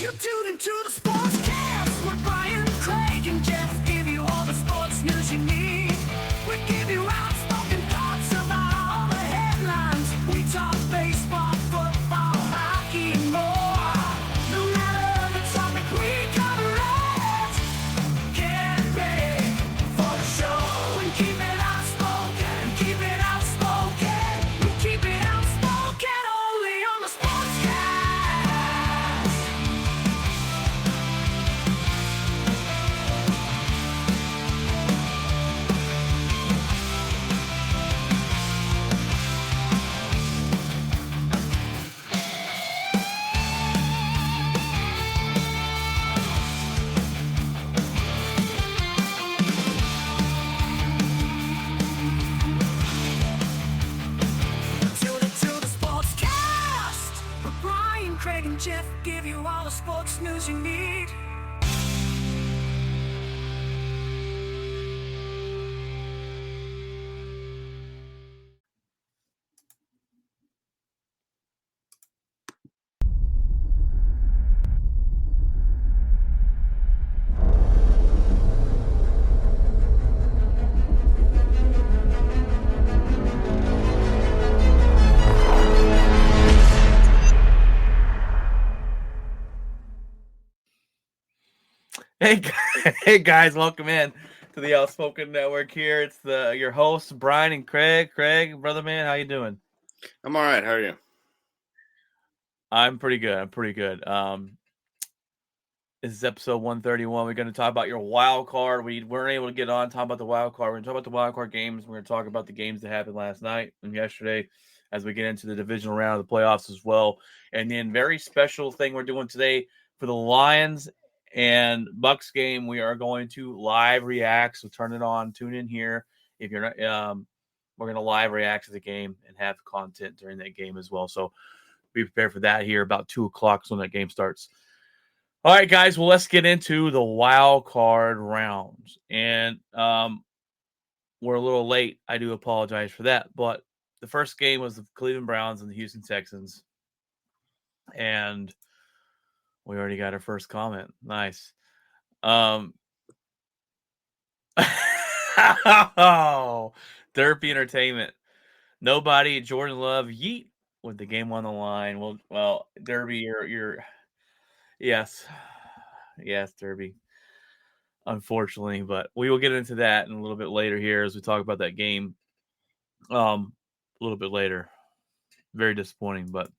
You tune into the Sportscast with Brian, Craig, and Jeff. Give you all the sports news you need. We give you outspoken thoughts about all the headlines. We talk baseball, football, hockey, and more. No matter the topic, we cover it. Get ready for the show and keep it outspoken. Keep it outspoken. We keep it outspoken only on the Sportscast. Tune into the Sportscast with Brian, Craig, and Jeff. Give you all the sports news you need. Hey guys, welcome in to the Outspoken Network. Here, it's your hosts Brian and Craig. Craig, brother man, how you doing? I'm all right. How are you? I'm pretty good. This is episode 131. We're going to talk about your wild card. We weren't able to get on talk about the wild card. We're going to talk about the wild card games. We're going to talk about the games that happened last night and yesterday, as we get into the divisional round of the playoffs as well. And then very special thing we're doing today for the Lions and Bucks game. We are going to live react. So turn it on. Tune in here. If you're not, we're going to live react to the game and have content during that game as well. So be prepared for that here about 2:00 when that game starts. All right, guys. Well, let's get into the wild card rounds. And we're a little late. I do apologize for that. But the first game was the Cleveland Browns and the Houston Texans. And we already got our first comment. Nice. Derpy Entertainment. Nobody, Jordan Love, yeet, with the game on the line. Well, Derby, you're yes, Derby. Unfortunately, but we will get into that in a little bit later here as we talk about that game. A little bit later. Very disappointing, but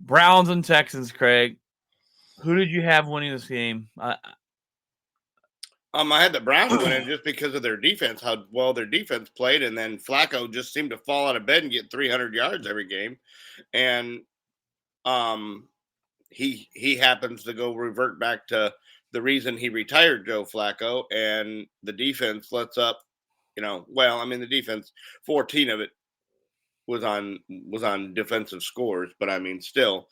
Browns and Texans, Craig. Who did you have winning this game? I had the Browns winning just because of their defense, how well their defense played, and then Flacco just seemed to fall out of bed and get 300 yards every game, and he happens to go revert back to the reason he retired Joe Flacco, and the defense lets up. The defense, 14 of it was on defensive scores, but I mean, still,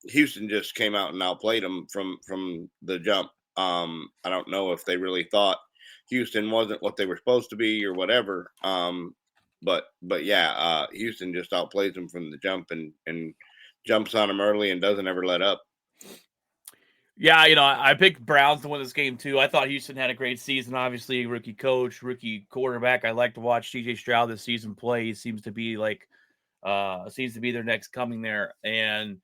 Houston just came out and outplayed them from the jump. I don't know if they really thought Houston wasn't what they were supposed to be or whatever. But yeah, Houston just outplays them from the jump and jumps on them early and doesn't ever let up. Yeah, I picked Browns to win this game too. I thought Houston had a great season. Obviously, rookie coach, rookie quarterback. I like to watch C.J. Stroud this season play. He seems to be their next coming there. And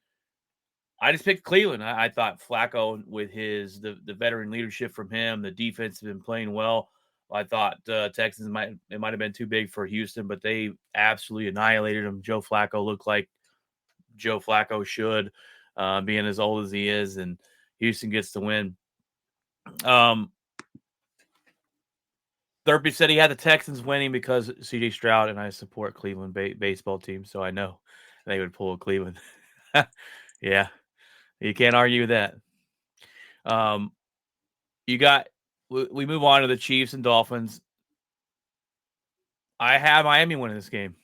I just picked Cleveland. I thought Flacco, with the veteran leadership from him, the defense has been playing well. I thought Texans might have been too big for Houston, but they absolutely annihilated them. Joe Flacco looked like Joe Flacco should, being as old as he is, and Houston gets the win. Thurpy said he had the Texans winning because C.J. Stroud, and I support Cleveland baseball team, so I know they would pull Cleveland. Yeah, you can't argue with that. We move on to the Chiefs and Dolphins. I have Miami winning this game.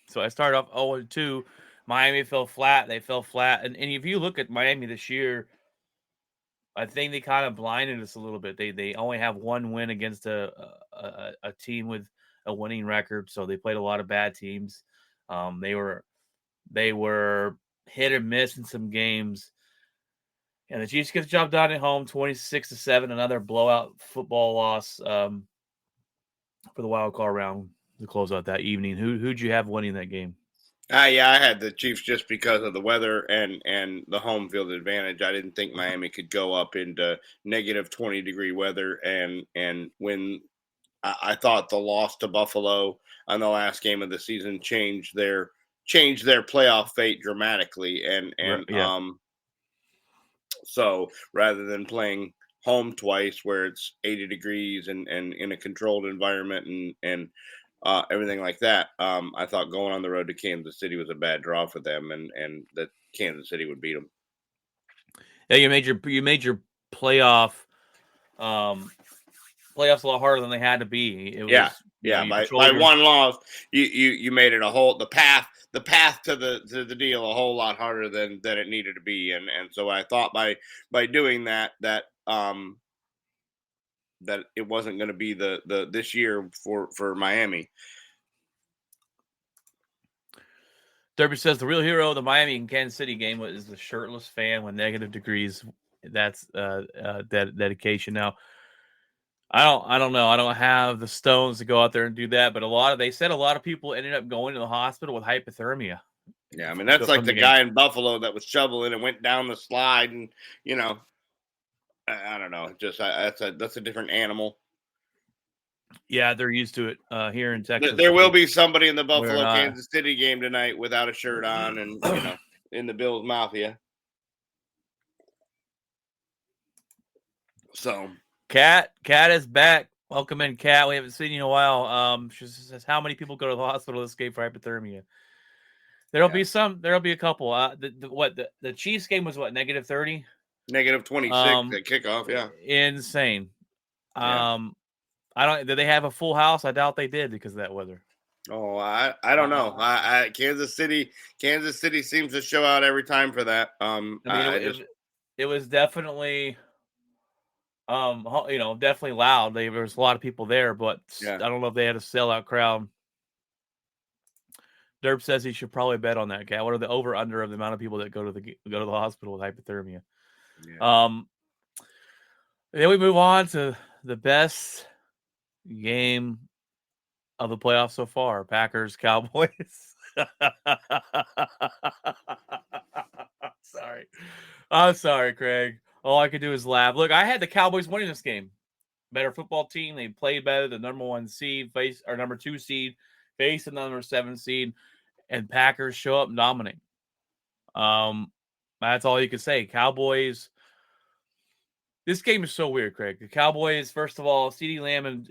So I started off 0-2. Miami fell flat. They fell flat. And if you look at Miami this year, I think they kind of blinded us a little bit. They only have one win against a team with a winning record, so they played a lot of bad teams. They were hit or miss in some games. And the Chiefs get the job done at home, 26-7, another blowout football loss for the wild card round to close out that evening. Who'd you have winning that game? Yeah, I had the Chiefs just because of the weather and the home field advantage. I didn't think Miami could go up into negative 20-degree weather and win. I thought the loss to Buffalo on the last game of the season changed their playoff fate dramatically, Yeah. So rather than playing home twice where it's 80 degrees and in a controlled environment and everything like that, I thought going on the road to Kansas City was a bad draw for them, and that Kansas City would beat them. Yeah, you made your playoffs a lot harder than they had to be. It was by one loss, you made it the path to the deal a whole lot harder than it needed to be, and so I thought by doing that it wasn't going to be the this year for Miami. Derby says the real hero of the Miami and Kansas City game was the shirtless fan with negative degrees. That's dedication. Now, I don't know. I don't have the stones to go out there and do that, but they said a lot of people ended up going to the hospital with hypothermia. Yeah, I mean that's like the guy in Buffalo that was shoveling and went down the slide, and I don't know. Just that's a different animal. Yeah, they're used to it here in Texas. There will be somebody in the Buffalo Kansas City game tonight without a shirt on, and in the Bills Mafia. So, Kat is back. Welcome in, Kat. We haven't seen you in a while. She says, "How many people go to the hospital this game for hypothermia?" There'll be some. There'll be a couple. The Chiefs game was what, negative 30? Negative 26 at kickoff. Yeah, insane. Yeah. Did they have a full house? I doubt they did because of that weather. Oh, I don't know. Kansas City seems to show out every time for that. It was definitely, definitely loud. There was a lot of people there, but I don't know if they had a sellout crowd. Derp says he should probably bet on that, Cat. What are the over under of the amount of people that go to the hospital with hypothermia? Yeah. Then we move on to the best game of the playoffs so far: Packers, Cowboys. I'm sorry, Craig. All I could do is laugh. Look, I had the Cowboys winning this game. Better football team. They played better. The number 1 seed number 2 seed face the number 7 seed, and Packers show up and dominate. That's all you can say. Cowboys. This game is so weird, Craig. The Cowboys, first of all, CeeDee Lamb and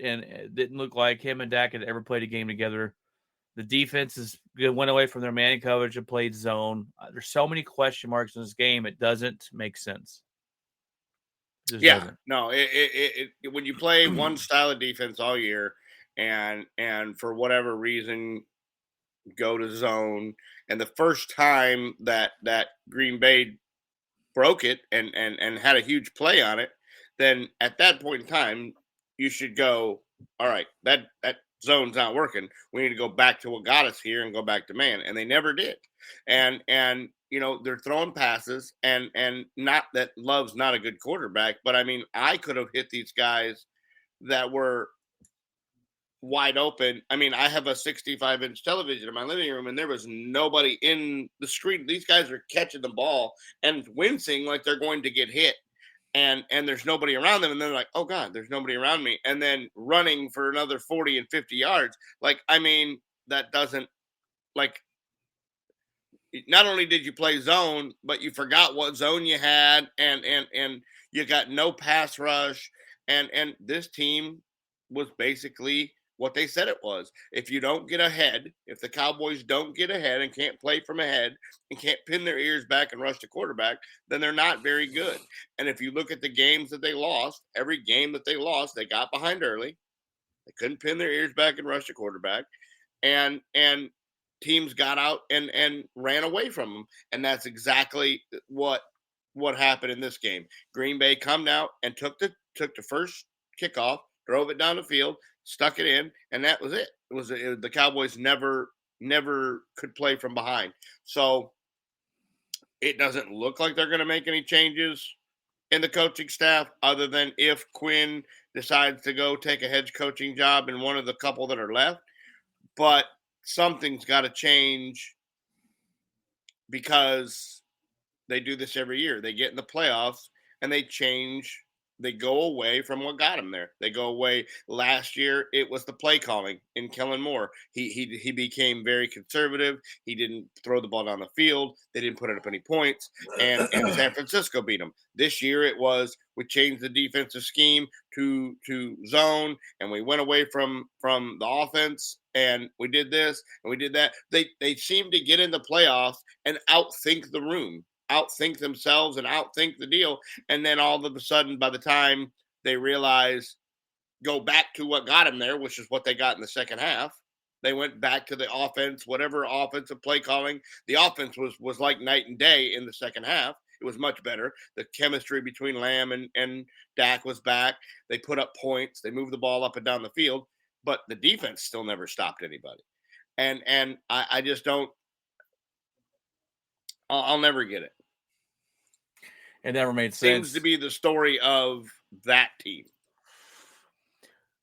didn't look like him and Dak had ever played a game together. The defense went away from their man coverage and played zone. There's so many question marks in this game. It doesn't make sense. Doesn't. No. When you play one style of defense all year, and for whatever reason go to zone, and the first time that Green Bay broke it and had a huge play on it, then at that point in time you should go, all right, that zone's not working. We need to go back to what got us here and go back to man. And they never did. And they're throwing passes, and not that Love's not a good quarterback, but I mean, I could have hit these guys that were wide open. I mean, I have a 65-inch television in my living room, and there was nobody in the screen. These guys are catching the ball and wincing like they're going to get hit, and there's nobody around them, and they're like, oh God, there's nobody around me, and then running for another 40 and 50 yards. Like, I mean, that doesn't, like, not only did you play zone, but you forgot what zone you had, and you got no pass rush, and this team was basically what they said it was. If you don't get ahead, if the Cowboys don't get ahead and can't play from ahead and can't pin their ears back and rush the quarterback, then they're not very good. And if you look at the games that they lost, every game that they lost, they got behind early. They couldn't pin their ears back and rush the quarterback. And teams got out and ran away from them. And that's exactly what happened in this game. Green Bay come out and took the first kickoff, drove it down the field, stuck it in, and that was it. The Cowboys never could play from behind. So it doesn't look like they're going to make any changes in the coaching staff, other than if Quinn decides to go take a head coaching job in one of the couple that are left. But something's got to change because they do this every year. They get in the playoffs and they change. They go away from what got them there. They go away. Last year, it was the play calling in Kellen Moore. He became very conservative. He didn't throw the ball down the field. They didn't put up any points, and San Francisco beat them. This year, it was we changed the defensive scheme to zone, and we went away from the offense, and we did this and we did that. They seem to get in the playoffs and outthink the room, outthink themselves and outthink the deal. And then all of a sudden, by the time they realize, go back to what got them there, which is what they got in the second half, they went back to the offense, whatever offensive play calling. The offense was like night and day in the second half. It was much better. The chemistry between Lamb and Dak was back. They put up points. They moved the ball up and down the field. But the defense still never stopped anybody. And I just don't – I'll never get it. It never made sense. Seems to be the story of that team.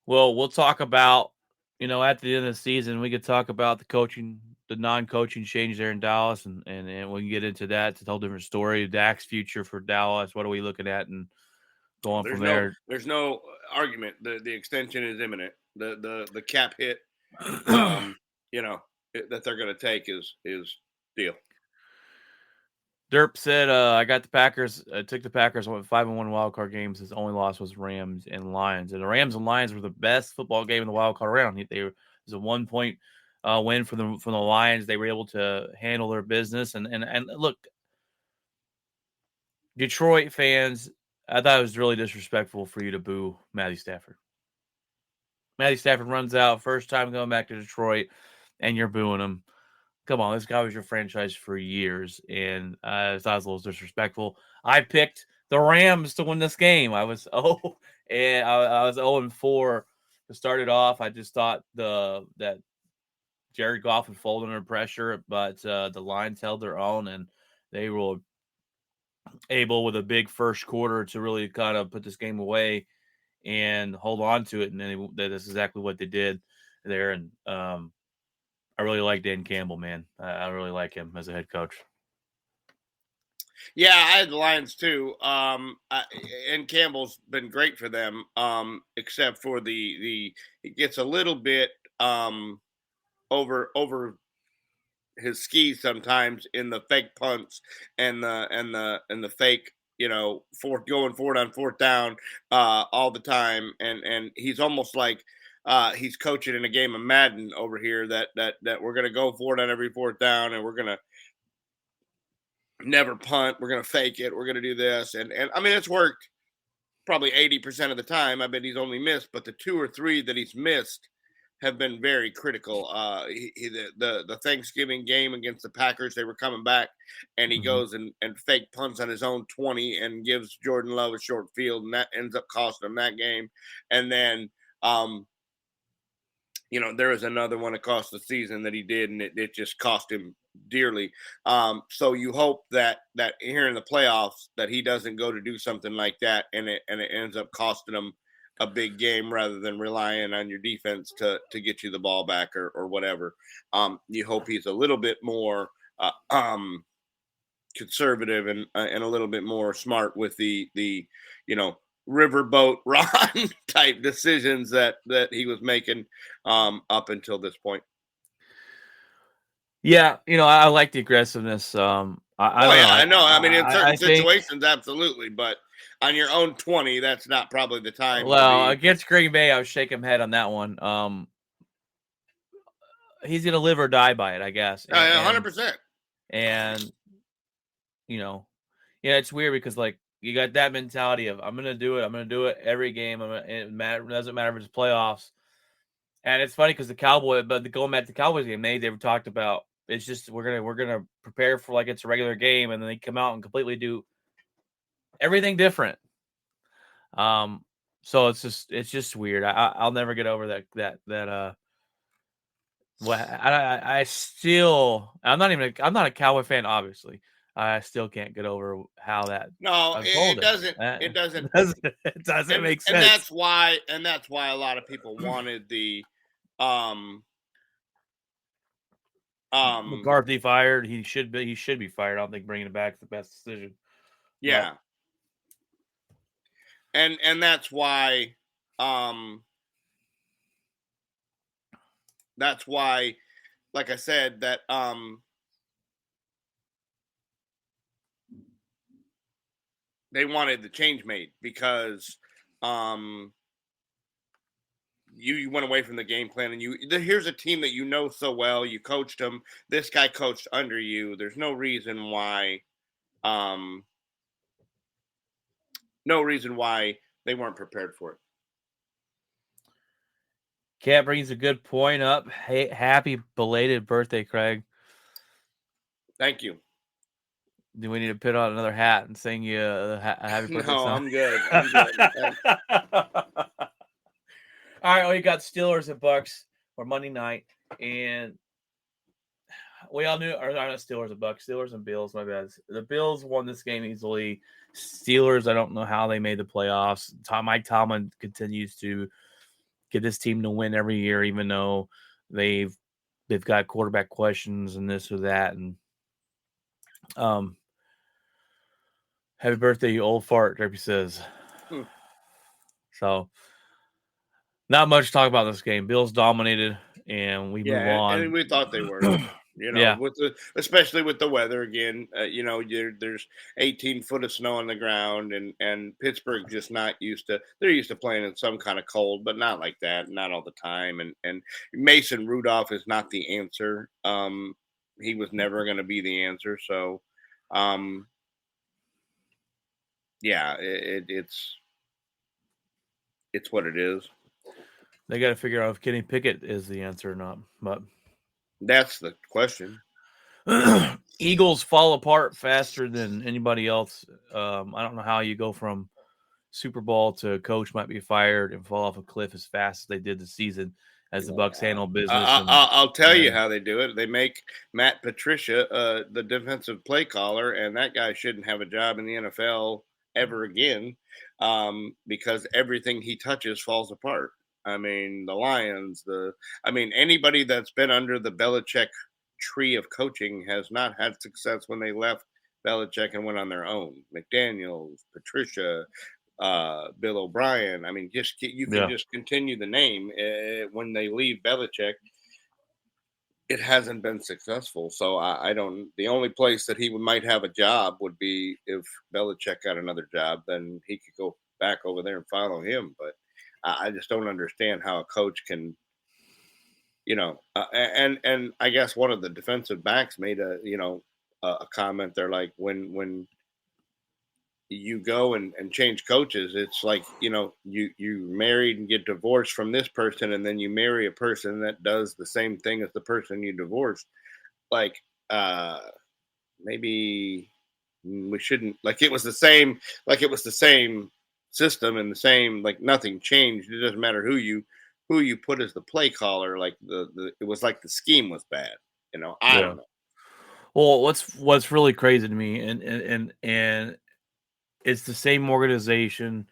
Well, we'll talk about, at the end of the season, we could talk about the coaching, the non-coaching change there in Dallas, and we can get into that. It's a whole different story. Dak's future for Dallas. What are we looking at and going from there? There's no argument. The extension is imminent. The cap hit, that they're going to take is deal. Derp said, I got the Packers, took the Packers, went 5-1 wild card games. His only loss was Rams and Lions. And the Rams and Lions were the best football game in the wild card round. It was a 1-point win from the Lions. They were able to handle their business. And look, Detroit fans, I thought it was really disrespectful for you to boo Matthew Stafford. Matthew Stafford runs out, first time going back to Detroit, and you're booing him. Come on, this guy was your franchise for years, and I thought it was a little disrespectful. I picked the Rams to win this game. I was I was 0-4 to start it off. I just thought that Jared Goff would fold under pressure, but the Lions held their own, and they were able with a big first quarter to really kind of put this game away and hold on to it. And then that's exactly what they did there. And I really like Dan Campbell, man. I really like him as a head coach. Yeah, I had the Lions too. And Campbell's been great for them, except for the it gets a little bit over his skis sometimes in the fake punts and the fake, going forward on fourth down all the time, and he's almost like he's coaching in a game of Madden over here that we're going to go for it on every fourth down, and we're going to never punt. We're going to fake it. We're going to do this. And I mean, it's worked probably 80% of the time. I bet he's only missed, but the 2 or 3 that he's missed have been very critical. The Thanksgiving game against the Packers, they were coming back, and he goes and fake punts on his own 20 and gives Jordan Love a short field, and that ends up costing him that game. And then, there was another one across the season that he did, and it just cost him dearly. So you hope that here in the playoffs that he doesn't go to do something like that, and it ends up costing him a big game rather than relying on your defense to get you the ball back or whatever. You hope he's a little bit more conservative and a little bit more smart with the riverboat Ron type decisions that he was making up until this point. Yeah, I like the aggressiveness. I know. I mean, in certain situations, absolutely, but on your own 20, that's not probably the time. Well, against Green Bay, I was shaking my head on that one. He's gonna live or die by it, I guess. 100%. And it's weird because like you got that mentality of I'm gonna do it every game. It doesn't matter if it's playoffs. And it's funny because going back to the Cowboys game, they were talked about. It's just we're gonna prepare for like it's a regular game, and then they come out and completely do everything different. So it's just weird. I'll never get over that. I'm not a Cowboy fan, obviously. I still can't get over how that No, it unfolded. doesn't. It doesn't. It doesn't make And sense. that's why. And that's why a lot of people wanted the, um, McCarthy fired. He should be fired. I don't think bringing it back is the best decision. yeah. And that's why, um, that's why, like I said, that they wanted the change made because you went away from the game plan, and here's a team that you know so well. You coached them. This guy coached under you. There's no reason why, um, no reason why they weren't prepared for it. Cat brings a good point up. Hey, happy belated birthday, Craig. Thank you. Do we need to put on another hat and sing you a happy birthday No, song? I'm good. I'm good. All right, we got Steelers and Bucks for Monday night, and we all knew, or not Steelers and Bucks, Steelers and Bills. My bad. The Bills won this game easily. Steelers, I don't know how they made the playoffs. Mike Tomlin continues to get this team to win every year, even though they've got quarterback questions and this or that. And happy birthday, you old fart, Derby says. So, not much to talk about this game. Bills dominated, and we move on. And we thought they were. Yeah. Especially with the weather again. There's 18 foot of snow on the ground, and Pittsburgh just not used to. They're used to playing in some kind of cold, but not like that, not all the time. And Mason Rudolph is not the answer. He was never going to be the answer. So, it's what it is. They got to figure out if Kenny Pickett is the answer or not. But that's the question. Eagles fall apart faster than anybody else. I don't know how you go from Super Bowl to coach might be fired and fall off a cliff as fast as they did this season as the Bucks handle business. I'll tell you how they do it. They make Matt Patricia the defensive play caller, and that guy shouldn't have a job in the NFL ever again because everything he touches falls apart. I mean, the Lions, anybody that's been under the Belichick tree of coaching has not had success when they left Belichick and went on their own. McDaniels, Patricia, Bill O'Brien. I mean, just continue the name. When they leave Belichick, it hasn't been successful. So I don't. The only place that he might have a job would be if Belichick got another job. Then he could go back over there and follow him. But I just don't understand how a coach can, and I guess one of the defensive backs made a comment. They're like, when you go and change coaches, it's like, you married and get divorced from this person, and then you marry a person that does the same thing as the person you divorced. Like, maybe we shouldn't, it was the same system and the same, nothing changed. It doesn't matter who you put as the play caller. Like it was like the scheme was bad. I don't know. Well, what's really crazy to me, and it's the same organization.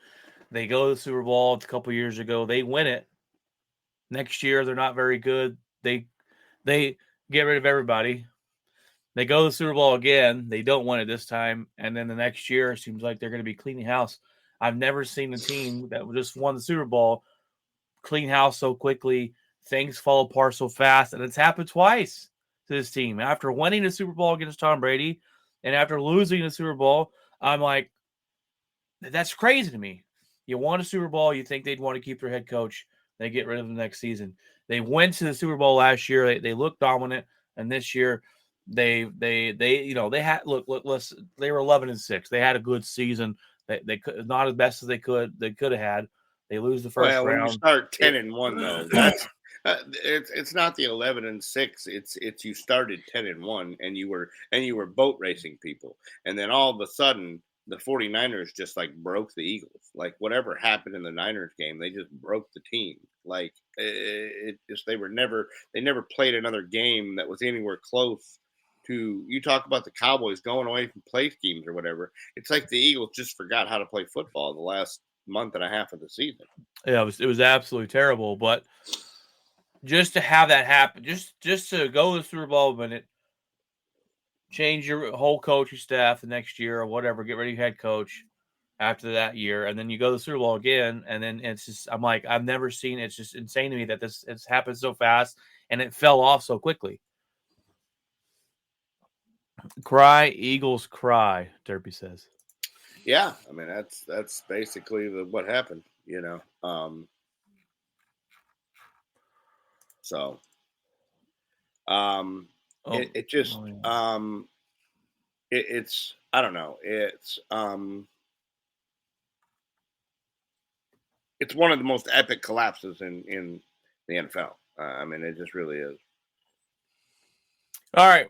They go to the Super Bowl a couple years ago. They win it. Next year, they're not very good. They get rid of everybody. They go to the Super Bowl again. They don't win it this time. And then the next year, it seems like they're going to be cleaning house. I've never seen a team that just won the Super Bowl clean house so quickly. Things fall apart so fast. And it's happened twice to this team. After winning the Super Bowl against Tom Brady and after losing the Super Bowl, I'm like, that's crazy to me. You won a Super Bowl. You think they'd want to keep their head coach. They get rid of him next season. They went to the Super Bowl last year. They looked dominant. And this year, they had they were 11-6. They had a good season. They could not as best as they could have had. They lose the first round. When you start 10-1 though, that's it's not the 11-6. It's you started 10-1 and you were boat racing people, and then all of a sudden the 49ers just broke the Eagles. Whatever happened in the Niners game, they just broke the team. They never played another game that was anywhere close you talk about the Cowboys going away from play schemes or whatever. It's like the Eagles just forgot how to play football the last month and a half of the season. Yeah, it was absolutely terrible. But just to have that happen, just to go to the Super Bowl and it change your whole coaching staff the next year or whatever, get ready head coach after that year, and then you go to the Super Bowl again, and then it's just I'm like I've never seen it's just insane to me that it's happened so fast and it fell off so quickly. Cry, Eagles cry, Derpy says. Yeah, I mean that's basically what happened, you know. So it just it's I don't know. It's one of the most epic collapses in the NFL. I mean, it just really is. All right,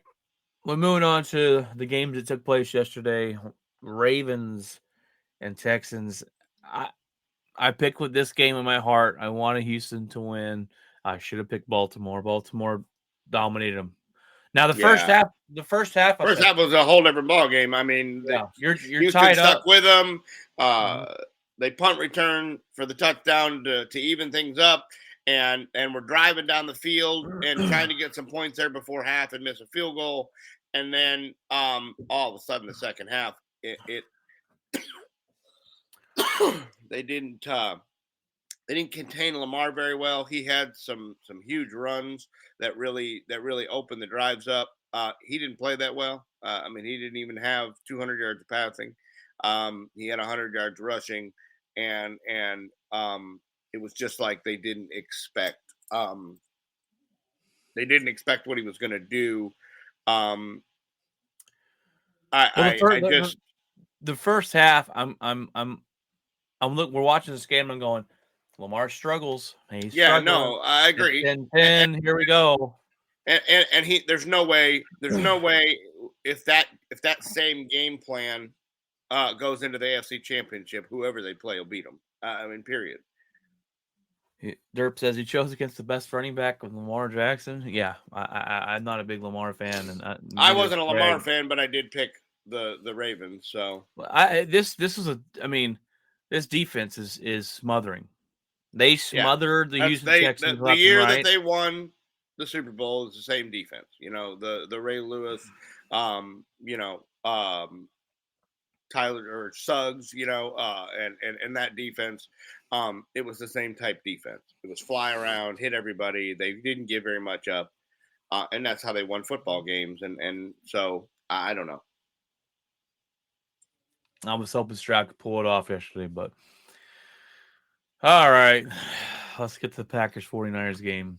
we're moving on to the games that took place yesterday. Ravens and Texans. I picked with this game in my heart. I wanted Houston to win. I should have picked Baltimore. Baltimore dominated them. Now first half, first half was a whole different ball game. I mean, you're Houston tied stuck up with them. They punt return for the touchdown to even things up, and we're driving down the field and trying to get some points there before half and miss a field goal, and then all of a sudden the second half it they didn't contain Lamar very well. He had some huge runs that really opened the drives up. He didn't play that well. I mean, he didn't even have 200 yards of passing. He had 100 yards rushing, and it was just like they didn't expect. They didn't expect what he was going to do. The first half, we're watching this game. I'm going, Lamar struggles. He's struggling. No, I agree. 10-10, here we go. And there's no way if that same game plan goes into the AFC Championship, whoever they play will beat them. I mean, period. Derp says he chose against the best running back with Lamar Jackson. Yeah, I'm not a big Lamar fan, and I wasn't a Lamar fan, but I did pick the Ravens. So this defense is smothering. They smothered the Houston Texans. The year that they won the Super Bowl is the same defense. You know, the Ray Lewis, Tyler or Suggs, and that defense. It was the same type defense. It was fly around, hit everybody. They didn't give very much up, and that's how they won football games. And so I don't know. I was hoping Stroud could pull it off yesterday, but all right. Let's get to the Packers 49ers game.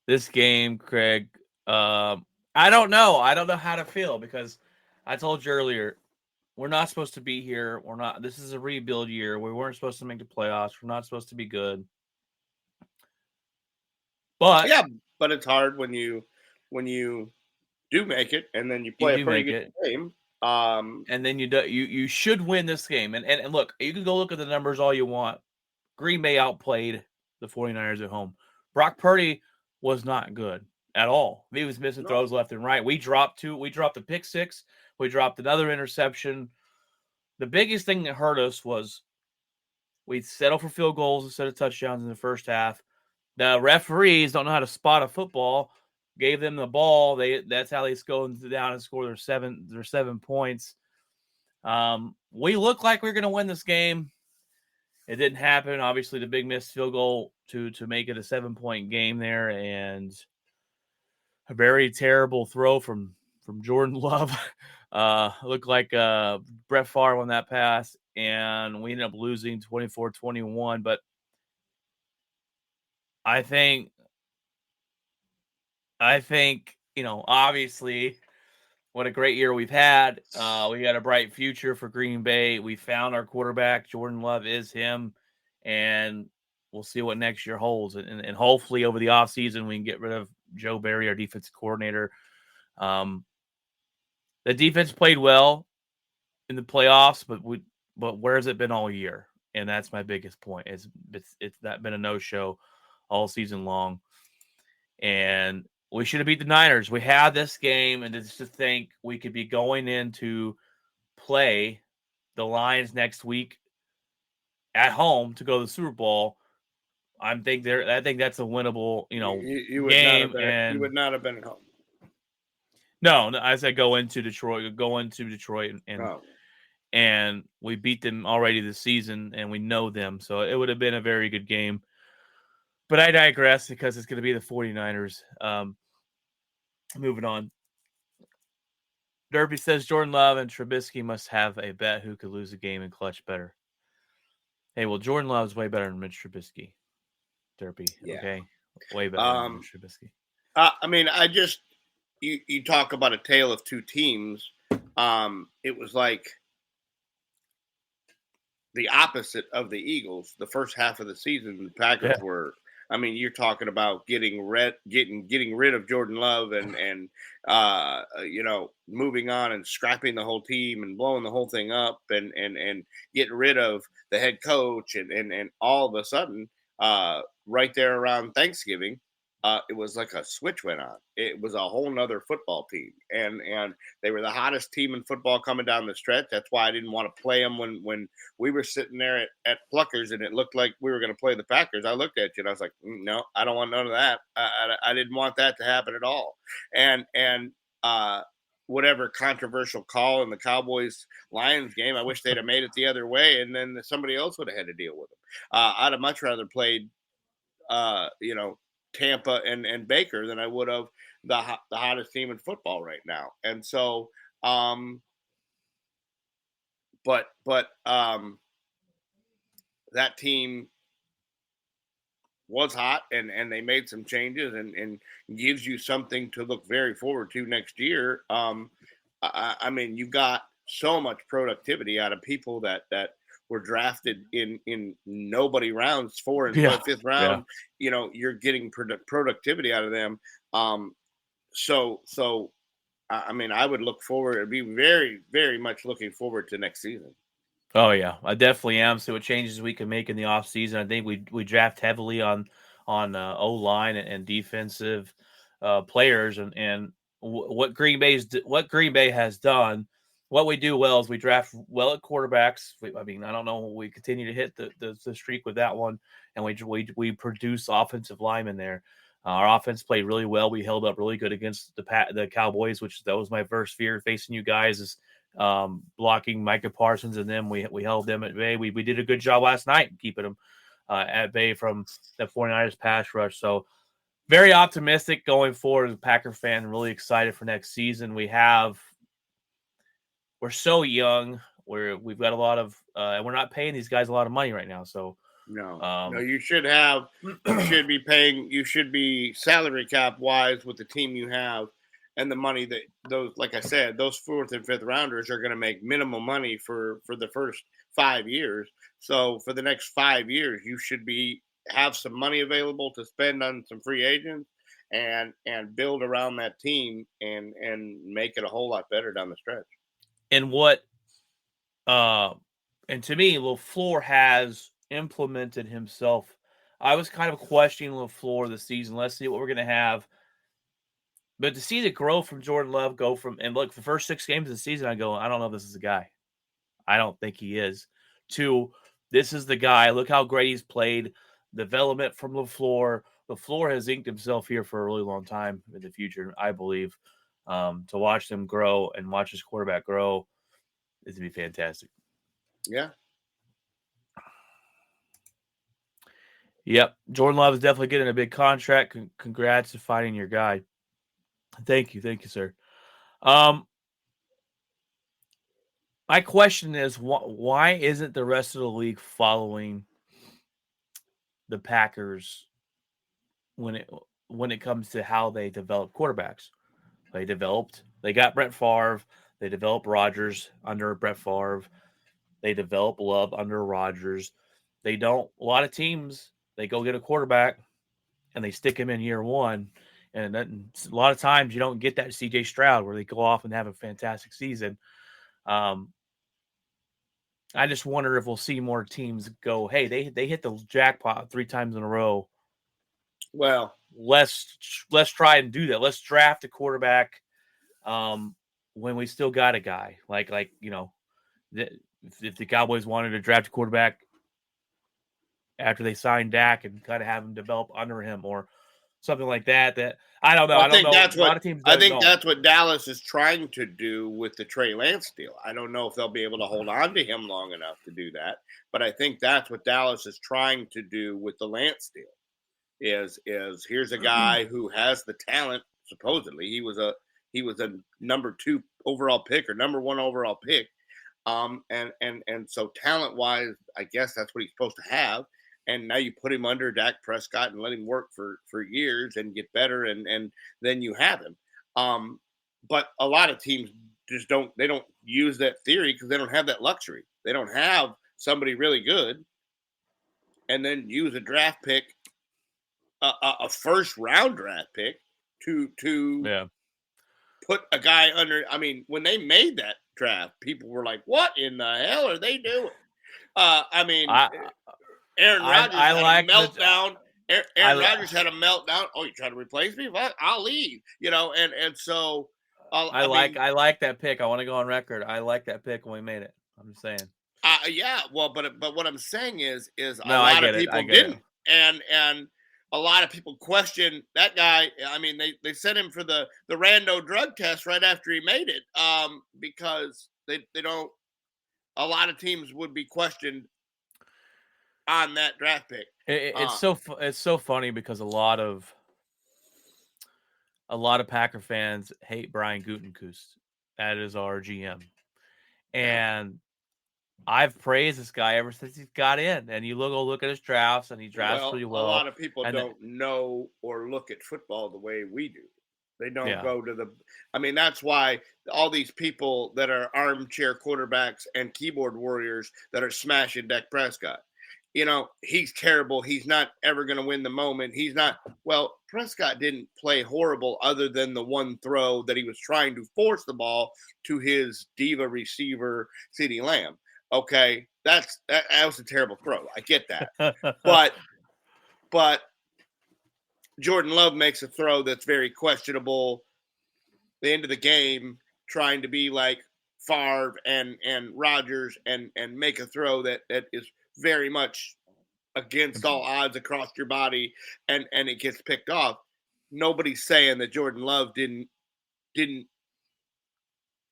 This game, Craig, I don't know. I don't know how to feel because I told you earlier, we're not supposed to be here. This is a rebuild year. We weren't supposed to make the playoffs. We're not supposed to be good. But but it's hard when you do make it and then you play a pretty good game. And then you should win this game. And look, you can go look at the numbers all you want. Green Bay outplayed the 49ers at home. Brock Purdy was not good at all. He was missing throws left and right. We dropped the pick six. We dropped another interception. The biggest thing that hurt us was we settled for field goals instead of touchdowns in the first half. The referees don't know how to spot a football. Gave them the ball. That's how they go down and score their 7 points. We looked like we were going to win this game. It didn't happen. Obviously, the big missed field goal to make it a 7-point game there, and a very terrible throw from Jordan Love. Looked like Brett Favre on that pass, and we ended up losing 24-21. But I think, obviously, what a great year we've had. We got a bright future for Green Bay. We found our quarterback. Jordan Love is him, and we'll see what next year holds. And hopefully over the offseason, we can get rid of Joe Barry, our defensive coordinator. The defense played well in the playoffs, but where has it been all year? And that's my biggest point. It's not been a no-show all season long. And We should have beat the Niners. We had this game, and just to think we could be going in to play the Lions next week at home to go to the Super Bowl. I think that's a winnable, You would not have game. been. And You would not have been at home. no, I said go into Detroit, and Oh. and we beat them already this season, and we know them, so it would have been a very good game. But I digress because it's going to be the 49ers. Moving on. Derby says Jordan Love and Trubisky must have a bet who could lose a game in clutch better. Hey, well, Jordan Love's way better than Mitch Trubisky. Derby, Yeah. okay? Way better than Mitch Trubisky. I mean, you talk about a tale of two teams. It was like the opposite of the Eagles. The first half of the season, the Packers were. I mean, you're talking about getting rid of Jordan Love and moving on and scrapping the whole team and blowing the whole thing up and getting rid of the head coach and all of a sudden, right there around Thanksgiving, it was like a switch went on. It was a whole nother football team, and they were the hottest team in football coming down the stretch. That's why I didn't want to play them when we were sitting there at Pluckers and it looked like we were going to play the Packers. I looked at you and I was like, no, I don't want none of that. I didn't want that to happen at all. And whatever controversial call in the Cowboys-Lions game, I wish they'd have made it the other way, and then somebody else would have had to deal with them. I'd have much rather played, Tampa and Baker than I would have the hottest team in football right now. And so, but that team was hot and they made some changes and gives you something to look very forward to next year. I mean, you got so much productivity out of people that were drafted in nobody rounds 4 and 5th round. You're getting productivity out of them. So I mean, I would look forward. I'd be very, very much looking forward to next season. Oh yeah, I definitely am. So what changes we can make in the off season? I think we draft heavily on O line and defensive players, and what Green Bay has done. What we do well is we draft well at quarterbacks. I mean, I don't know. We continue to hit the streak with that one, and we produce offensive linemen there. Our offense played really well. We held up really good against the Cowboys, that was my first fear facing you guys is blocking Micah Parsons, and then we held them at bay. We did a good job last night keeping them at bay from the 49ers pass rush. So very optimistic going forward as a Packer fan. Really excited for next season. We're so young. We've got a lot of and we're not paying these guys a lot of money right now. So no, you should be salary cap wise with the team you have and the money that those 4th and 5th rounders are going to make minimum money for the first 5 years. So for the next 5 years, you should have some money available to spend on some free agents and build around that team and make it a whole lot better down the stretch. And and to me, LaFleur has implemented himself. I was kind of questioning LaFleur this season. Let's see what we're going to have. But to see the growth from Jordan Love and look, the first 6 games of the season, I go, I don't know if this is the guy. I don't think he is. This is the guy. Look how great he's played. Development from LaFleur. LaFleur has inked himself here for a really long time in the future, I believe. To watch them grow and watch his quarterback grow is going to be fantastic. Yeah. Yep. Jordan Love is definitely getting a big contract. Congrats to finding your guy. Thank you, sir. My question is, why isn't the rest of the league following the Packers when it comes to how they develop quarterbacks? They got Brett Favre. They developed Rodgers under Brett Favre. They develop Love under Rodgers. A lot of teams, they go get a quarterback and they stick him in year one. And a lot of times you don't get that CJ Stroud where they go off and have a fantastic season. I just wonder if we'll see more teams go, hey, they hit the jackpot 3 times in a row. Well, let's try and do that. Let's draft a quarterback when we still got a guy. If the Cowboys wanted to draft a quarterback after they signed Dak and kind of have him develop under him or something like that. That I don't know. Well, I don't know. A lot of teams I don't think know. that's what Dallas is trying to do with the Trey Lance deal. I don't know if they'll be able to hold on to him long enough to do that, but I think that's what Dallas is trying to do with the Lance deal. Is here's a guy who has the talent. Supposedly, he was a number 2 overall pick or number 1 overall pick. And so talent wise, I guess that's what he's supposed to have. And now you put him under Dak Prescott and let him work for years and get better, and then you have him. But a lot of teams just don't use that theory because they don't have that luxury. They don't have somebody really good and then use a draft pick, a first round draft pick to put a guy under. I mean, when they made that draft, people were like, "What in the hell are they doing?" Aaron Rodgers had a meltdown. Aaron Rodgers had a meltdown. Oh, you trying to replace me? Well, I'll leave. And so I like that pick. I want to go on record. I like that pick when we made it. I'm just saying. Yeah. Well, but what I'm saying is a lot of people didn't, and a lot of people question that guy. I mean, they sent him for the rando drug test right after he made it, because they don't. A lot of teams would be questioned on that draft pick. It's so funny because a lot of Packer fans hate Brian Gutekunst. That is our GM, and I've praised this guy ever since he's got in. And you look at his drafts, and he drafts pretty well. A lot of people don't know or look at football the way we do. They don't go to the. I mean, that's why all these people that are armchair quarterbacks and keyboard warriors that are smashing Dak Prescott. He's terrible. He's not ever going to win the moment. He's not. Well, Prescott didn't play horrible other than the one throw that he was trying to force the ball to his diva receiver, CeeDee Lamb. Okay, that was a terrible throw. I get that. but Jordan Love makes a throw that's very questionable. The end of the game, trying to be like Favre and Rodgers and make a throw that is very much against all odds across your body, and it gets picked off. Nobody's saying that Jordan Love didn't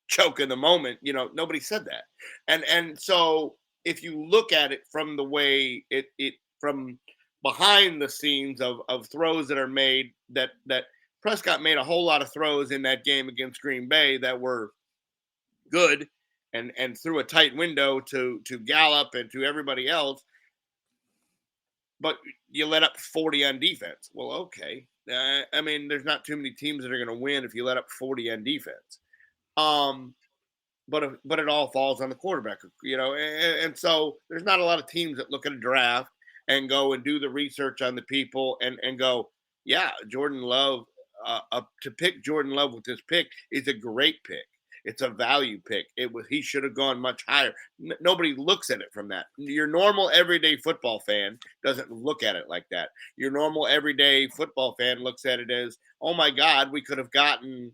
choke in the moment. Nobody said that. And so if you look at it from the way it from behind the scenes of throws that are made, that Prescott made a whole lot of throws in that game against Green Bay that were good, and through a tight window to Gallup and to everybody else, but you let up 40 on defense. Well, okay. I mean, there's not too many teams that are going to win if you let up 40 on defense. But it all falls on the quarterback, and so there's not a lot of teams that look at a draft and go and do the research on the people and go, yeah, Jordan Love, to pick Jordan Love with this pick is a great pick. It's a value pick. He should have gone much higher. Nobody looks at it from that. Your normal everyday football fan doesn't look at it like that. Your normal everyday football fan looks at it as, oh my God, we could have gotten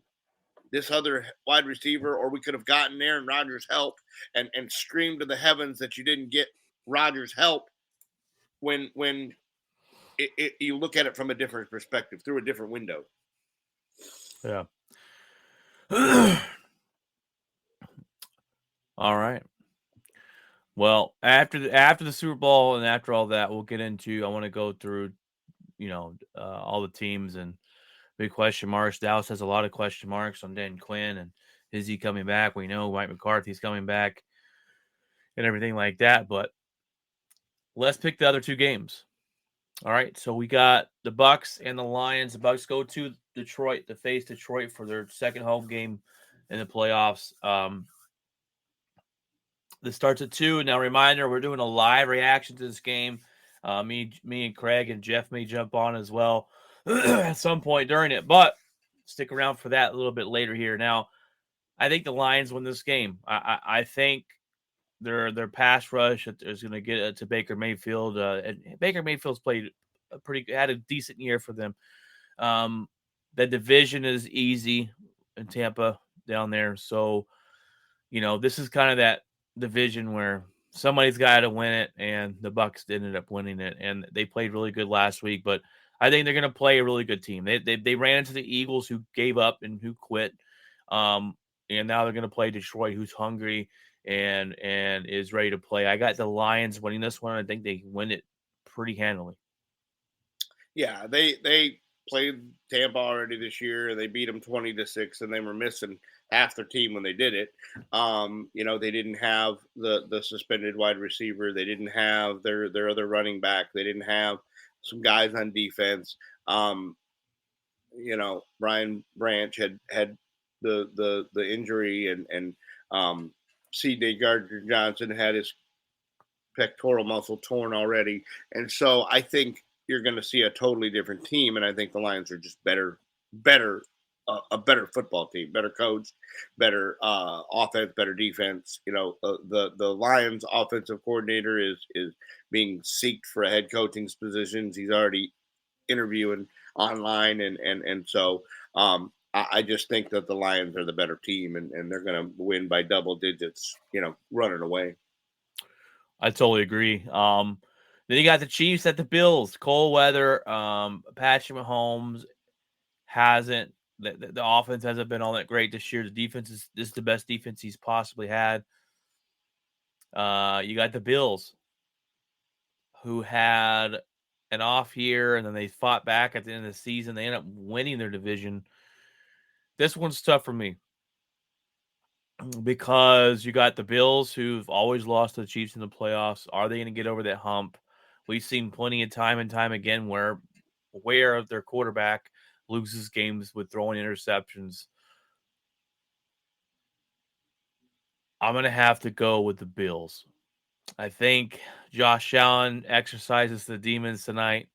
this other wide receiver, or we could have gotten Aaron Rodgers' help, and screamed to the heavens that you didn't get Rodgers' help when you look at it from a different perspective, through a different window. Yeah. All right. Well, after the Super Bowl and after all that, we'll get into. I want to go through, all the teams and big question marks. Dallas has a lot of question marks on Dan Quinn, and is he coming back? We know Mike McCarthy's coming back and everything like that. But let's pick the other two games. All right. So we got the Bucs and the Lions. The Bucs go to Detroit to face Detroit for their second home game in the playoffs. This starts at 2. Now, reminder, we're doing a live reaction to this game. Me and Craig and Jeff may jump on as well at some point during it, but stick around for that a little bit later here. Now, I think the Lions win this game. I think their pass rush is going to get to Baker Mayfield. And Baker Mayfield's played had a decent year for them. The division is easy in Tampa down there. So, this is kind of that division where somebody's got to win it, and the Bucks ended up winning it, and they played really good last week. But I think they're going to play a really good team. They ran into the Eagles, who gave up and who quit, and now they're going to play Detroit, who's hungry and is ready to play. I got the Lions winning this one. I think they win it pretty handily. Yeah, they played Tampa already this year. They beat them 20-6, and they were missing half their team when they did it. They didn't have the suspended wide receiver. They didn't have their other running back. They didn't have some guys on defense. Brian Branch had the injury, and C.J. Gardner Johnson had his pectoral muscle torn already, and so I think you're going to see a totally different team, and I think the Lions are just better, a better football team, better coached, better offense, better defense. The Lions offensive coordinator is being seeked for a head coaching positions. He's already interviewing online, and so I just think that the Lions are the better team, and they're going to win by double digits, running away. I totally agree. Then you got the Chiefs at the Bills. Cold weather. Patrick Mahomes hasn't. The offense hasn't been all that great this year. The defense is the best defense he's possibly had. You got the Bills, who had an off year, and then they fought back at the end of the season. They ended up winning their division. This one's tough for me because you got the Bills, who've always lost to the Chiefs in the playoffs. Are they going to get over that hump? We've seen plenty of time and time again where their quarterback loses games with throwing interceptions. I'm going to have to go with the Bills. I think Josh Allen exercises the demons tonight.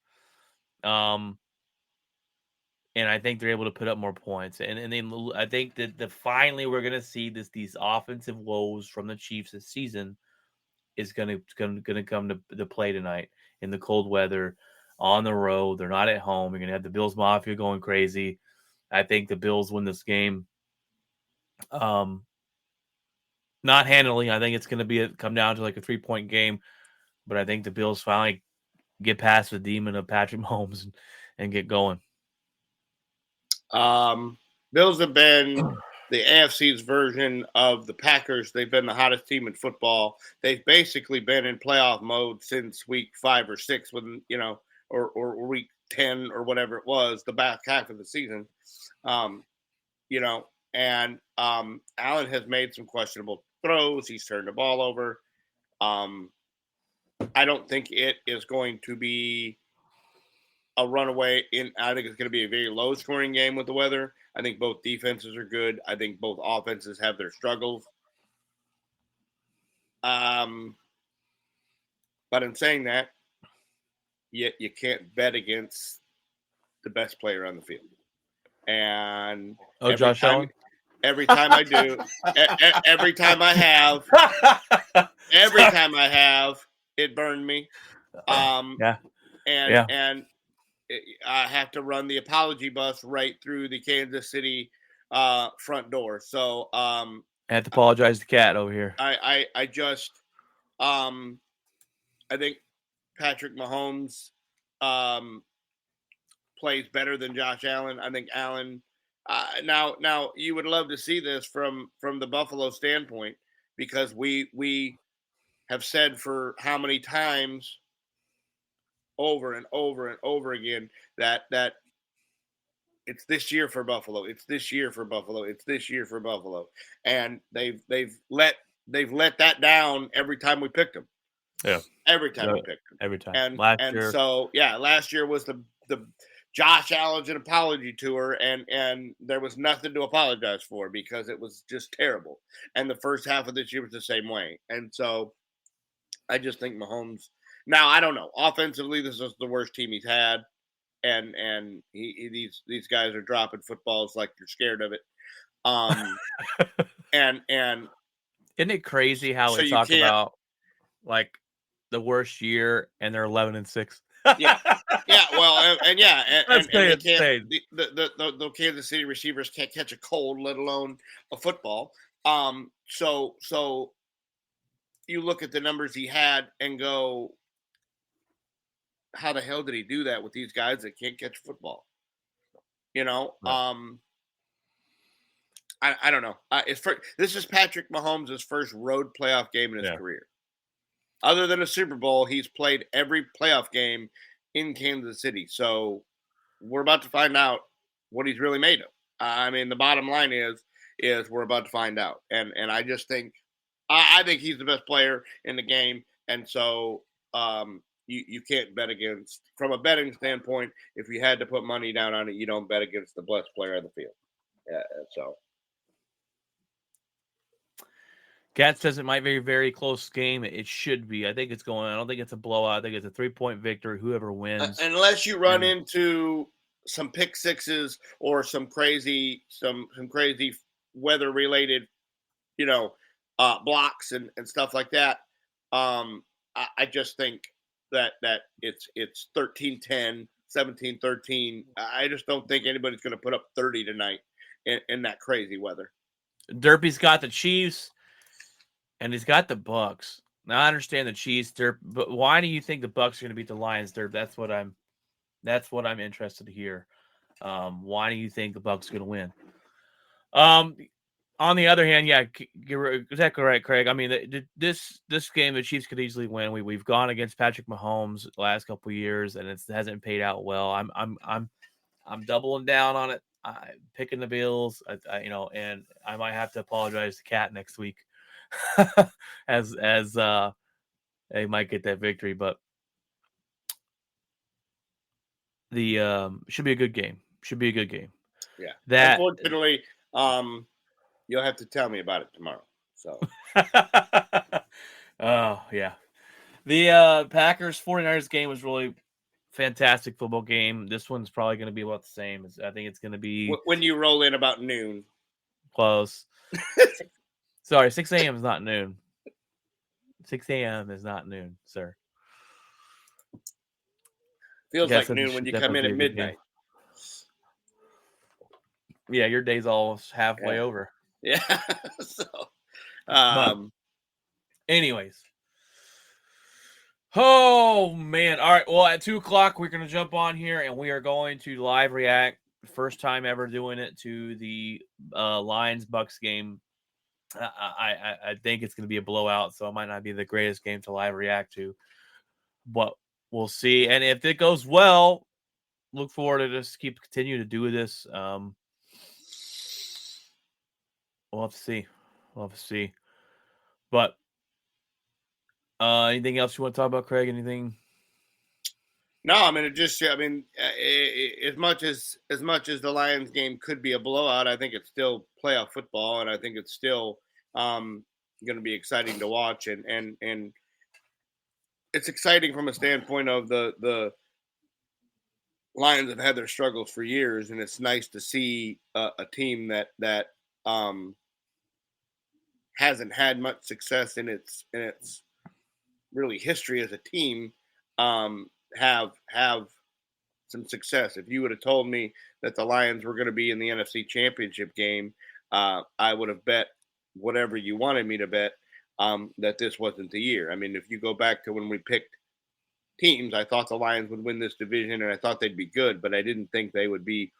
And I think they're able to put up more points. And then I think that finally we're going to see these offensive woes from the Chiefs this season is going to come to play tonight in the cold weather on the road. They're not at home. You're going to have the Bills Mafia going crazy. I think the Bills win this game. Not handily. I think it's going to come down to like a 3-point game, but I think the Bills finally get past the demon of Patrick Mahomes and get going. Bills have been the AFC's version of the Packers. They've been the hottest team in football. They've basically been in playoff mode since week 5 or 6, when or week 10 or whatever it was, the back half of the season. And Allen has made some questionable throws. He's turned the ball over. I don't think it is going to be a runaway. I think it's going to be a very low scoring game with the weather. I think both defenses are good. I think both offenses have their struggles. But in saying that, you can't bet against the best player on the field. And Josh Allen? Every time I do, every time I have, it burned me. Yeah. And I have to run the apology bus right through the Kansas City front door. So I have to apologize to Cat over here. I think Patrick Mahomes plays better than Josh Allen. I think Allen. Now you would love to see this from the Buffalo standpoint, because we have said for how many times over and over and over again that it's this year for Buffalo. It's this year for Buffalo. It's this year for Buffalo. And they've let that down every time we picked them. Yeah. Every time we picked them. Every time. And last year. So last year was the Josh Allen's an apology tour, and there was nothing to apologize for because it was just terrible. And the first half of this year was the same way. And so I just think Mahomes. Now, I don't know. Offensively, this is the worst team he's had, and these guys are dropping footballs like you're scared of it. And isn't it crazy how we talk about like the worst year and they're 11-6? Yeah. Yeah, well, and yeah, That's and they can't. insane. The Kansas City receivers can't catch a cold, let alone a football. So you look at the numbers he had and go, how the hell did he do that with these guys that can't catch football? You know, Right. I don't know. This is Patrick Mahomes' first road playoff game in his Yeah. career. Other than a Super Bowl, he's played every playoff game in Kansas City. So we're about to find out what he's really made of. I mean, the bottom line is we're about to find out, and I just think I think he's the best player in the game, and so you can't bet against from a betting standpoint. If you had to put money down on it, you don't bet against the best player on the field. Yeah, so Cat says it might be a very close game. It should be. I think it's going. I don't think it's a blowout. I think it's a 3-point victory. Whoever wins, unless you run And- into some pick sixes or some crazy weather related, blocks and stuff like that. I just think that it's 13-10, 17-13. I just don't think anybody's going to put up 30 tonight in that crazy weather. Derpy's got the Chiefs, and he's got the Bucks. Now I understand the Chiefs, Derp, but why do you think the Bucks are going to beat the Lions, Derp? That's what I'm interested to hear. Why do you think the Bucks are going to win? On the other hand, yeah, you're exactly right, Craig. I mean, this game the Chiefs could easily win. We've gone against Patrick Mahomes the last couple of years, and it hasn't paid out well. I'm doubling down on it. I'm picking the Bills, and I might have to apologize to Cat next week, as they might get that victory, but the should be a good game. Should be a good game. Yeah. That Unfortunately, you'll have to tell me about it tomorrow. So oh yeah. The Packers 49ers game was really fantastic football game. This one's probably going to be about the same. I think it's going to be when you roll in about noon. close. Sorry, 6 a.m. is not noon. 6 a.m. is not noon, sir. Feels Guess like it noon when should you come in definitely at be a good game. midnight. Yeah, your day's almost halfway Yeah. over. Yeah. So, But anyways. Oh man. All right. Well, at 2:00, we're gonna jump on here and we are going to live react. First time ever doing it to the Lions Bucks game. I think it's gonna be a blowout, so it might not be the greatest game to live react to. But we'll see. And if it goes well, look forward to just continue to do this. We'll have to see. We'll have to see. But anything else you want to talk about, Craig? Anything? no, I mean as much as the Lions game could be a blowout, I think it's still playoff football, and I think it's still going to be exciting to watch, and it's exciting from a standpoint of the Lions have had their struggles for years, and it's nice to see a team that hasn't had much success in its really history as a team have some success. If you would have told me that the Lions were going to be in the NFC Championship game, I would have bet whatever you wanted me to bet that this wasn't the year. I mean, if you go back to when we picked teams, I thought the Lions would win this division, and I thought they'd be good, but I didn't think they would be.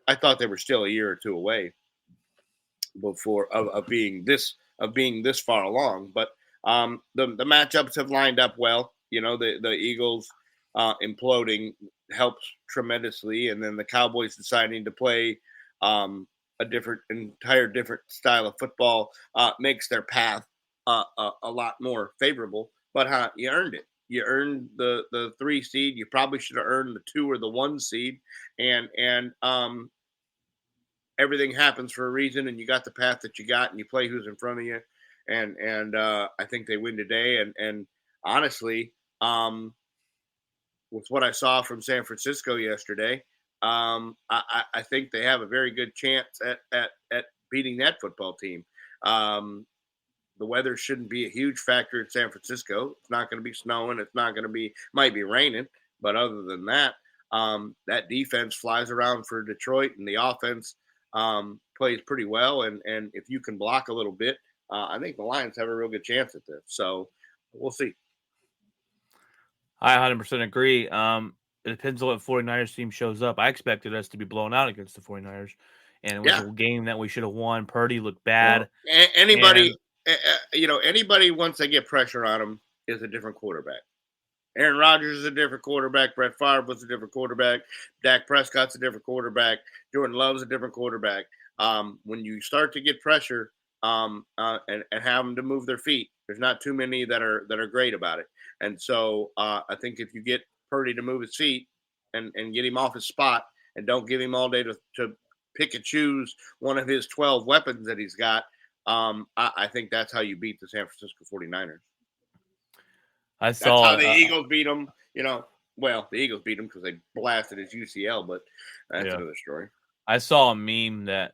I thought they were still a year or two away before of being this far along. But the matchups have lined up well. You know, the Eagles imploding helps tremendously, and then the Cowboys deciding to play a entire different style of football makes their path a lot more favorable. But you earned it. You earned the 3 seed. You probably should have earned the 2 or the 1 seed, and everything happens for a reason, and you got the path that you got, and you play who's in front of you, and I think they win today. And honestly, with what I saw from San Francisco yesterday, I think they have a very good chance at beating that football team. The weather shouldn't be a huge factor in San Francisco. It's not going to be snowing. It's not going to be, might be raining, But other than that, that defense flies around for Detroit, and the offense plays pretty well. And if you can block a little bit, I think the Lions have a real good chance at this. So we'll see. I 100% agree. It depends on what 49ers team shows up. I expected us to be blown out against the 49ers, and it was a game that we should have won. Purdy looked bad. Well, anybody, anybody once they get pressure on them is a different quarterback. Aaron Rodgers is a different quarterback. Brett Favre was a different quarterback. Dak Prescott's a different quarterback. Jordan Love's a different quarterback. When you start to get pressure and have them to move their feet, there's not too many that are great about it. And so I think if you get Purdy to move his feet and get him off his spot and don't give him all day to pick and choose one of his 12 weapons that he's got, I think that's how you beat the San Francisco 49ers. That's how the Eagles beat them. Well, the Eagles beat them because they blasted his UCL, but that's another story. I saw a meme that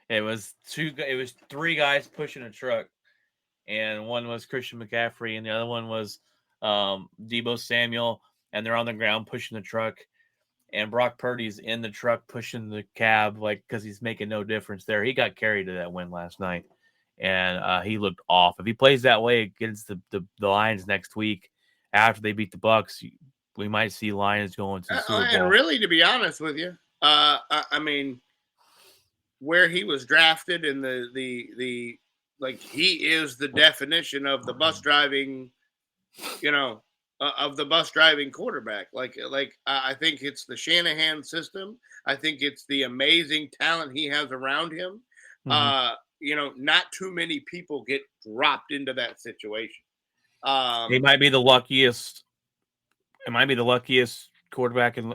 it was three guys pushing a truck, and one was Christian McCaffrey, and the other one was Deebo Samuel, and they're on the ground pushing the truck, and Brock Purdy's in the truck pushing the cab, because he's making no difference there. He got carried to that win last night. And he looked off. If he plays that way against the Lions next week, after they beat the Bucs, we might see Lions going to the Super Bowl. And really, to be honest with you, I mean, where he was drafted and the he is the definition of the bus driving, of the bus driving quarterback. I think it's the Shanahan system. I think it's the amazing talent he has around him. Mm-hmm. Not too many people get dropped into that situation. He might be the luckiest. It might be the luckiest quarterback, and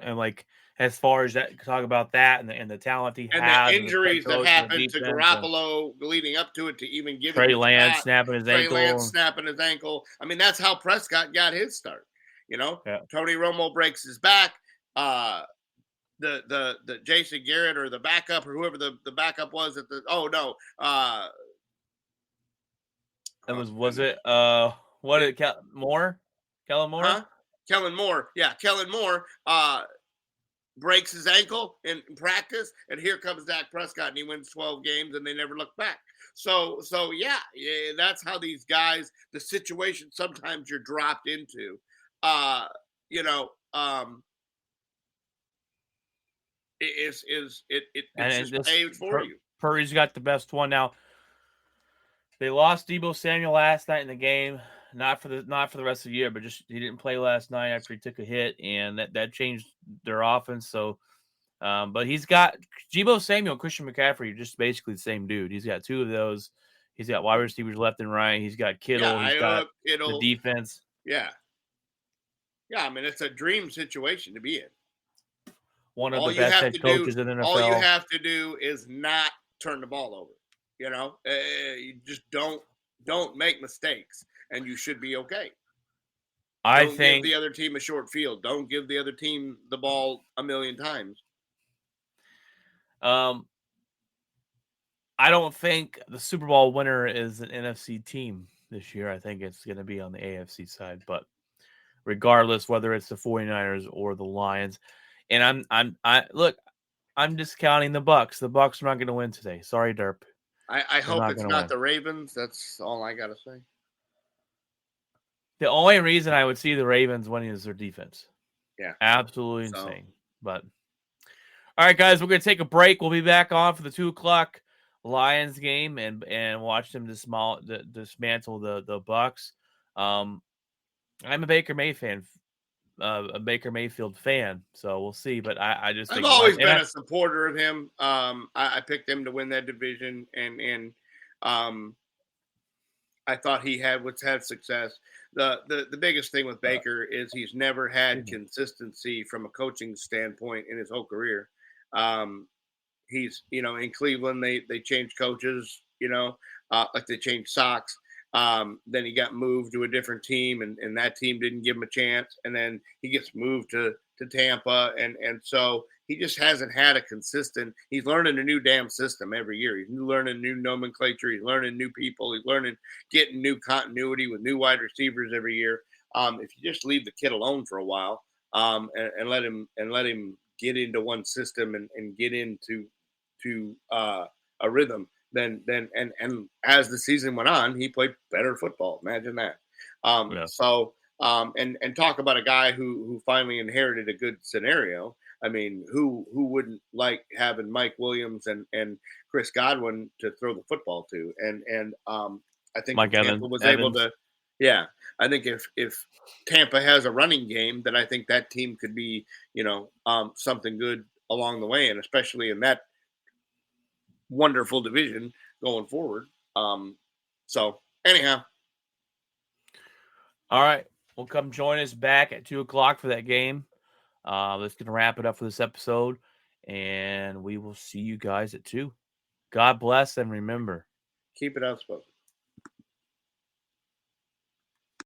as far as that, talk about that and the talent he has, and the injuries that happened to Garoppolo leading up to it to even give Trey Lance snapping his ankle. I mean, that's how Prescott got his start. Tony Romo breaks his back. The Jason Garrett or the backup or whoever the backup was at the was it what did Moore? Kellen Moore? Huh? Kellen Moore. Yeah, Kellen Moore breaks his ankle in practice, and here comes Dak Prescott, and he wins 12 games, and they never look back. So yeah, that's how these guys, the situation sometimes you're dropped into, it's just paved for you. Purdy's got the best one now. They lost Deebo Samuel last night in the game, not for the rest of the year, but just he didn't play last night after he took a hit, and that changed their offense. So, but he's got Deebo Samuel, Christian McCaffrey, just basically the same dude. He's got two of those. He's got wide receivers left and right. He's got Kittle. He's got the defense. Yeah. I mean, it's a dream situation to be in. One of the best head coaches in the NFL. All you have to do is not turn the ball over. You just don't make mistakes, and you should be okay. Don't give the other team a short field. Don't give the other team the ball a million times. I don't think the Super Bowl winner is an NFC team this year. I think it's going to be on the AFC side, but regardless, whether it's the 49ers or the Lions. And I'm discounting the Bucs. The Bucs are not going to win today. Sorry, Derp. I hope it's not the Ravens. That's all I got to say. The only reason I would see the Ravens winning is their defense. Yeah. Absolutely insane. But all right, guys, we're going to take a break. We'll be back on for the 2:00 Lions game and watch them dismantle the Bucs. I'm a Baker Mayfield fan, so we'll see. But I just think I've always been a supporter of him. I picked him to win that division, and I thought he would have success. The biggest thing with Baker is he's never had consistency from a coaching standpoint in his whole career. He's in Cleveland they changed coaches, like they changed socks. Then he got moved to a different team, and that team didn't give him a chance. And then he gets moved to Tampa, and so he just hasn't had a consistent. He's learning a new damn system every year. He's learning new nomenclature. He's learning new people. He's getting new continuity with new wide receivers every year. if you just leave the kid alone for a while, and let him get into one system and get into a rhythm, then and as the season went on, he played better football. Imagine that. Yeah. So and talk about a guy who finally inherited a good scenario. I mean, who wouldn't like having Mike Williams and Chris Godwin to throw the football to? And I think Mike Tampa was able to. Yeah, I think if Tampa has a running game, then I think that team could be, something good along the way, and especially in that wonderful division going forward. So anyhow, All right. Well, come join us back at 2:00 for that game. That's going to wrap it up for this episode. And we will see you guys at 2. God bless and remember. keep it outspoken.